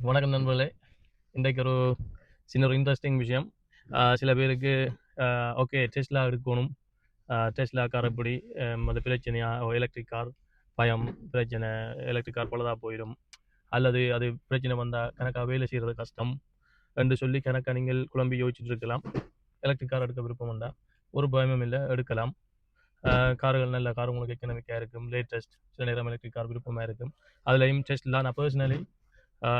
வணக்கம் நண்பர்களே. இன்றைக்கு ஒரு சின்ன ஒரு இன்ட்ரெஸ்டிங் விஷயம். சில பேருக்கு ஓகே டெஸ்லா எடுக்கணும், டெஸ்லா கார் எப்படி அது பிரச்சனையா, எலக்ட்ரிக் கார் பயம் பிரச்சனை, எலக்ட்ரிக் கார் பழுதாக போயிடும், அல்லது அது பிரச்சனை வந்தால் கணக்காக வேலை செய்கிறது கஷ்டம் என்று சொல்லி கணக்காக நீங்கள் குழம்பி யோசிச்சுட்டு இருக்கலாம். எலக்ட்ரிக் கார் எடுக்க விருப்பம் உண்டா? ஒரு பயமும் இல்லை, எடுக்கலாம். கார்கள் நல்ல கார் உங்களுக்கு எக்கனாமிக்காக இருக்கும், லேட்டஸ்ட். சில நேரம் எலக்ட்ரிக் கார் விருப்பமாக இருக்கும். அதுலேயும் டெஸ்லா நான் personally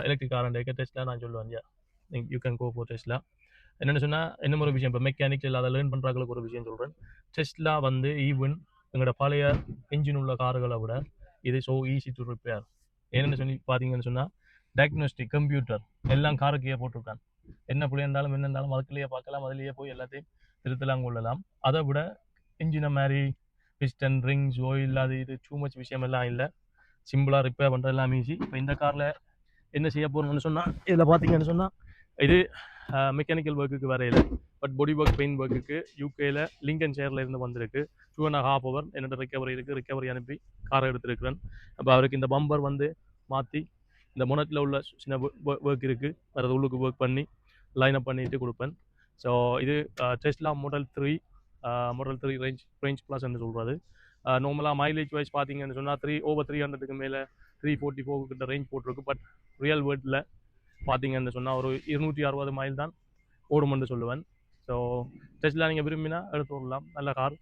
electric car and Tesla நான் சொல்லுவேன். You can go for Tesla. என்னென்னு சொன்னால் இன்னும் ஒரு விஷயம், இப்போ மெக்கானிக்கல் அதை லேர்ன் பண்ணுறாங்களுக்கு ஒரு விஷயம் சொல்கிறேன். டெஸ்லா வந்து ஈவன் எங்களோட பழைய இன்ஜின் உள்ள கார்களை விட இது ஸோ ஈஸி டு ரிப்பேர். என்னென்னு சொல்லி பார்த்தீங்கன்னு சொன்னால் டயக்னோஸ்டிக் கம்ப்யூட்டர் எல்லாம் காருக்கையே போட்டிருக்கான். என்ன புள்ளி இருந்தாலும் என்ன இருந்தாலும் அதுக்குள்ளேயே பார்க்கலாம், அதுலேயே போய் எல்லாத்தையும் திருத்தலாம் கொள்ளலாம். அதை விட இன்ஜினை மாதிரி பிஸ்டன் ரிங்ஸ் ஓயில் அது இது டூ மச் விஷயம் எல்லாம் இல்லை. சிம்பிளாக ரிப்பேர் பண்ணுறது எல்லாம் ஈஸி. இப்போ இந்த காரில் என்ன செய்ய போகிறோம்னு சொன்னால் இதில் பார்த்தீங்கன்னு சொன்னால் இது மெக்கானிக்கல் ஒர்க்குக்கு வரையில, பட் பாடி ஒர்க் பெயிண்ட் ஒர்க்குக்கு யூகேயில் லிங்கன் ஷேரில் இருந்து வந்திருக்கு. 2.5 hour என்னோட ரிக்கவரி இருக்குது. ரிக்கவரி அனுப்பி காரை எடுத்துருக்கிறேன். அப்போ அவருக்கு இந்த பம்பர் வந்து மாற்றி இந்த முனத்தில் உள்ள சின்ன ஒர்க் இருக்குது, வேறு உள்ளுக்கு ஒர்க் பண்ணி லைன் அப் பண்ணிட்டு கொடுப்பேன். ஸோ இது டெஸ்லா மாடல் 3 ரேஞ்ச் ப்ளஸ் என்று சொல்கிறது. நார்மலாக மைலேஜ் வைஸ் பார்த்தீங்கன்னு சொன்னால் over 300க்கு மேலே 344 கிட்ட ரேஞ்ச் போட்டிருக்கு. பட் ரியல் வேர்ல்டில் பார்த்தீங்கன்னு சொன்னால் ஒரு 260 மைல் தான் ஓடுமென்று சொல்லுவேன். ஸோ டெஸ்லா நீங்கள் விரும்பினா எடுத்து விடலாம், நல்ல கார்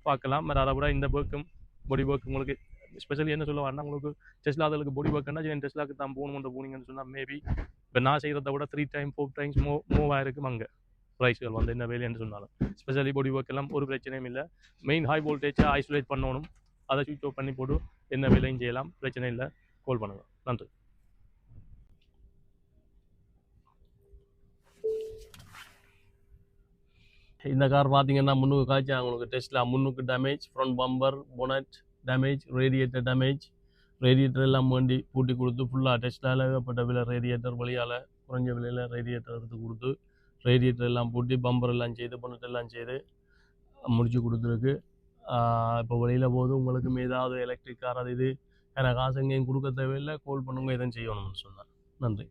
பார்க்கலாம். அதை விட இந்த ஒர்க்கும் பாடி ஒர்க் உங்களுக்கு ஸ்பெஷலி என்ன சொல்ல வேண்டாம், உங்களுக்கு டெஸ்லா அதுக்கு பாடி ஒர்க்குன்னா டெஸ்லாக்கு தான் போனீங்கன்னு சொன்னால் மேபி இப்போ நான் செய்கிறத விட 3 times 4 times மூவ் ஆயிருக்கும் அங்கே ப்ரைஸ்கள் வந்து என்ன வேலைன்னு சொன்னாலும். ஸ்பெஷலி பாடி ஒர்க் எல்லாம் ஒரு பிரச்சனையும் இல்லை. மெயின் ஹை வோல்டேஜை ஐசோலேட் பண்ணணும், அதை ஸ்விட்ச் ஆஃப் பண்ணி போட்டு என்ன வேலையும் செய்யலாம், பிரச்சனை இல்லை. கால் பண்ணுங்கள். நன்றி. இந்த கார் பார்த்தீங்கன்னா முன்னுக்கு காய்ச்சா உங்களுக்கு டெஸ்லா முன்னுக்கு damage, front bumper bonnet damage, radiator damage. Radiator எல்லாம் வேண்டி பூட்டி கொடுத்து ஃபுல்லாக டெஸ்லாவில் ஏகப்பட்ட விலை ரேடியேட்டர் வழியால் குறைஞ்ச விலையில் ரேடியேட்டர் எடுத்து கொடுத்து ரேடியேட்டர் எல்லாம் பூட்டி பம்பர் எல்லாம் செய்து பொனட் எல்லாம் செய்து முடிச்சு கொடுத்துருக்கு. இப்போ வெளியில் போது உங்களுக்கு ஏதாவது எலக்ட்ரிக் கார் அது இது எனக்கு காசு எங்கேயும் கொடுக்க தேவையில்லை, கால் பண்ணுங்க எதுவும் செய்யணும்னு சொன்னேன். நன்றி.